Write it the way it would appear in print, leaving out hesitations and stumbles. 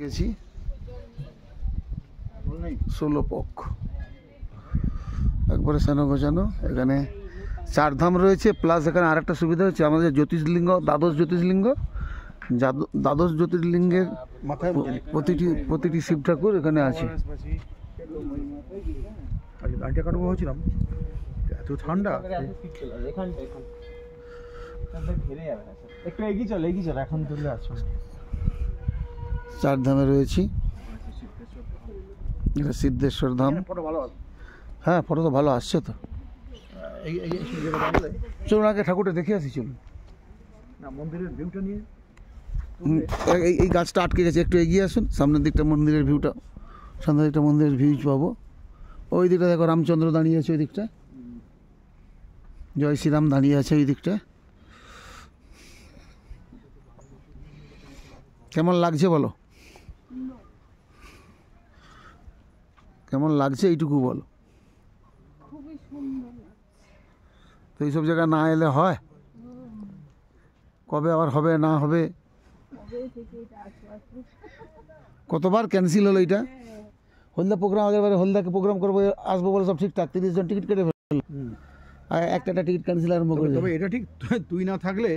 গেছি 16 পক একবারে সানো গোছানো। এখানে 4 ধাম রয়েছে, প্লাস এখানে আরেকটা সুবিধা হচ্ছে আমাদের জ্যোতির্লিঙ্গ, দ্বাদশ জ্যোতির্লিঙ্গ, দ্বাদশ জ্যোতির্লিঙ্গের প্রতিটি শিব ঠাকুর এখানে আছে। গাড়িটা কাটবো হয়েছিলাম, এত ঠান্ডা। একটু এগিয়ে চল এখন তুললে আসো। 4 ধামে রয়েছি, এটা সিদ্ধেশ্বর ধাম। হ্যাঁ, ফটো তো ভালো আসছে তো। চলুন আগে ঠাকুরটা দেখে আসি। চলুন না, মন্দিরের ভিউটা নিয়ে। এই গাছটা আটকে গেছে, একটু এগিয়ে আসুন। সামনের দিকটা মন্দিরের ভিউটা, সামনের দিকটা মন্দিরের ভিউ পাবো। ওই দিকটা দেখো রামচন্দ্র দাঁড়িয়ে আছে, ওই দিকটা জয় শ্রীরাম দাঁড়িয়ে আছে ওই দিকটা। কেমন লাগছে বলো, কেমন লাগছে এইটুকু বলো। তো এইসব জায়গায় না এলে হয়? কবে আবার হবে না হবে, কতবার ক্যান্সেল হলো এটা। হলদা প্রোগ্রাম, আগের বারে হলদাকে প্রোগ্রাম করবো আসবো বলে সব ঠিকঠাক, 30 জন টিকিট কেটে ফেললো, আর একটা টিকিট ক্যান্সেল আরম্ভ করে। তবে এটা ঠিক, তুই না থাকলে